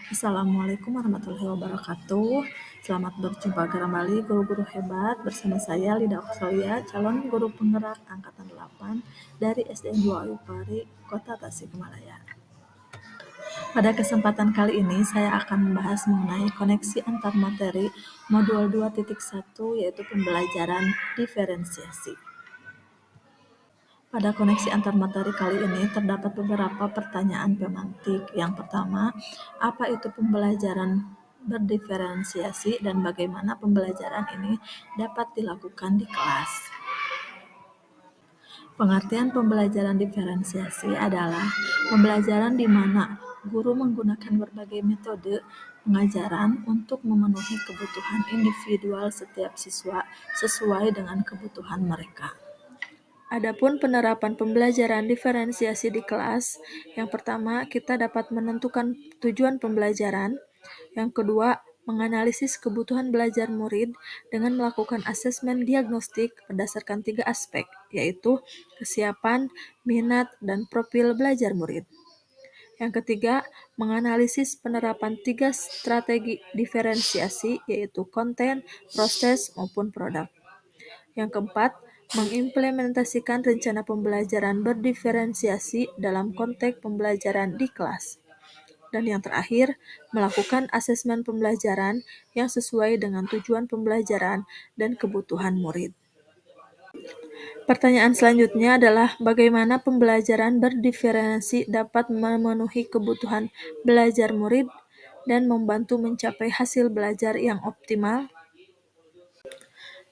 Assalamualaikum warahmatullahi wabarakatuh. Selamat berjumpa kembali guru-guru hebat bersama saya Lida Oksalia, calon guru penggerak angkatan 8 dari SDN 2 Ayu Pari, Kota Tasikmalaya. Pada kesempatan kali ini saya akan membahas mengenai koneksi antar materi modul 2.1 yaitu pembelajaran diferensiasi. Pada koneksi antar materi kali ini terdapat beberapa pertanyaan pemantik. Yang pertama, apa itu pembelajaran berdiferensiasi dan bagaimana pembelajaran ini dapat dilakukan di kelas? Pengertian pembelajaran diferensiasi adalah pembelajaran di mana guru menggunakan berbagai metode pengajaran untuk memenuhi kebutuhan individual setiap siswa sesuai dengan kebutuhan mereka. Adapun penerapan pembelajaran diferensiasi di kelas, yang pertama kita dapat menentukan tujuan pembelajaran, yang kedua menganalisis kebutuhan belajar murid dengan melakukan asesmen diagnostik berdasarkan 3 aspek, yaitu kesiapan, minat, dan profil belajar murid. Yang ketiga, menganalisis penerapan 3 strategi diferensiasi, yaitu konten, proses, maupun produk. Yang keempat, mengimplementasikan rencana pembelajaran berdiferensiasi dalam konteks pembelajaran di kelas. Dan yang terakhir, melakukan asesmen pembelajaran yang sesuai dengan tujuan pembelajaran dan kebutuhan murid. Pertanyaan selanjutnya adalah bagaimana pembelajaran berdiferensiasi dapat memenuhi kebutuhan belajar murid dan membantu mencapai hasil belajar yang optimal.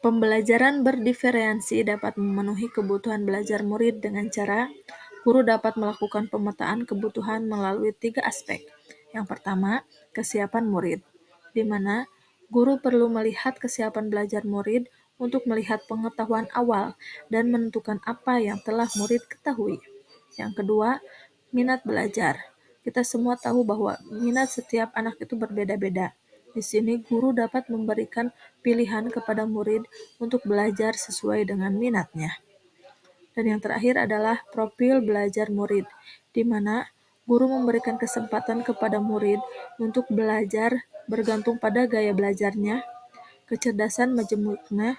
Pembelajaran berdiferensiasi dapat memenuhi kebutuhan belajar murid dengan cara guru dapat melakukan pemetaan kebutuhan melalui 3 aspek. Yang pertama, kesiapan murid, di mana guru perlu melihat kesiapan belajar murid untuk melihat pengetahuan awal dan menentukan apa yang telah murid ketahui. Yang kedua, minat belajar. Kita semua tahu bahwa minat setiap anak itu berbeda-beda. Di sini guru dapat memberikan pilihan kepada murid untuk belajar sesuai dengan minatnya. Dan yang terakhir adalah profil belajar murid, di mana guru memberikan kesempatan kepada murid untuk belajar bergantung pada gaya belajarnya, kecerdasan majemuknya,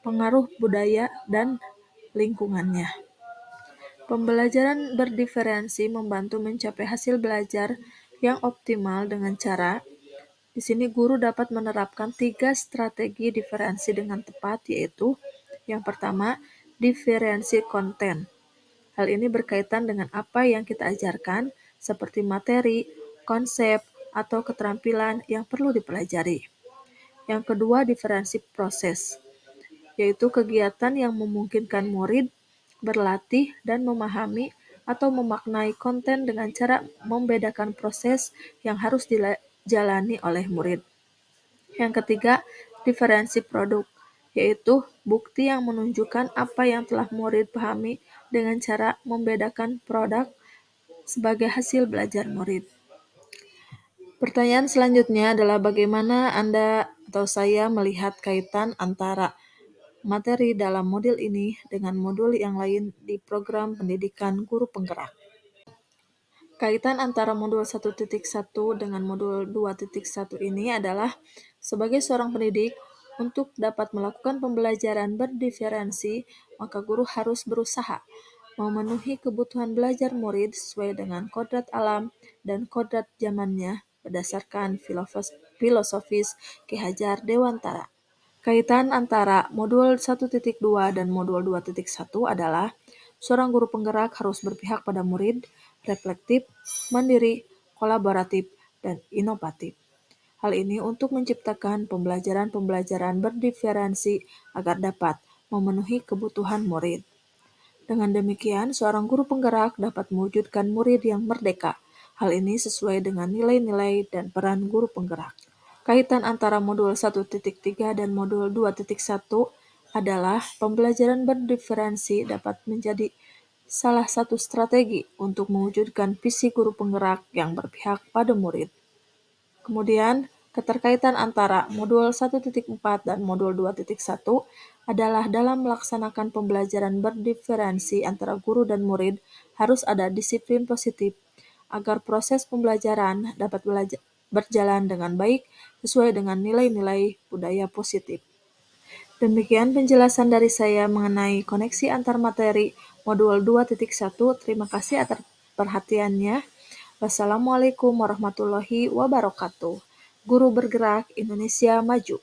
pengaruh budaya, dan lingkungannya. Pembelajaran berdiferensi membantu mencapai hasil belajar yang optimal dengan cara di sini guru dapat menerapkan 3 strategi diferensi dengan tepat, yaitu yang pertama, diferensi konten. Hal ini berkaitan dengan apa yang kita ajarkan, seperti materi, konsep, atau keterampilan yang perlu dipelajari. Yang kedua, diferensi proses, yaitu kegiatan yang memungkinkan murid berlatih dan memahami atau memaknai konten dengan cara membedakan proses yang harus dijalani oleh murid. Yang ketiga, diferensi produk, yaitu bukti yang menunjukkan apa yang telah murid pahami dengan cara membedakan produk sebagai hasil belajar murid. Pertanyaan selanjutnya adalah bagaimana Anda atau saya melihat kaitan antara materi dalam modul ini dengan modul yang lain di program pendidikan guru penggerak. Kaitan antara modul 1.1 dengan modul 2.1 ini adalah sebagai seorang pendidik, untuk dapat melakukan pembelajaran berdiferensi, maka guru harus berusaha memenuhi kebutuhan belajar murid sesuai dengan kodrat alam dan kodrat zamannya berdasarkan filosofis Ki Hajar Dewantara. Kaitan antara modul 1.2 dan modul 2.1 adalah seorang guru penggerak harus berpihak pada murid, reflektif, mandiri, kolaboratif, dan inovatif. Hal ini untuk menciptakan pembelajaran-pembelajaran berdiferensi agar dapat memenuhi kebutuhan murid. Dengan demikian, seorang guru penggerak dapat mewujudkan murid yang merdeka. Hal ini sesuai dengan nilai-nilai dan peran guru penggerak. Kaitan antara modul 1.3 dan modul 2.1 adalah pembelajaran berdiferensi dapat menjadi salah satu strategi untuk mewujudkan visi guru penggerak yang berpihak pada murid. Kemudian, keterkaitan antara modul 1.4 dan modul 2.1 adalah dalam melaksanakan pembelajaran berdiferensi antara guru dan murid harus ada disiplin positif agar proses pembelajaran dapat berjalan dengan baik sesuai dengan nilai-nilai budaya positif. Demikian penjelasan dari saya mengenai koneksi antar materi modul 2.1. Terima kasih atas perhatiannya. Wassalamualaikum warahmatullahi wabarakatuh. Guru bergerak Indonesia maju.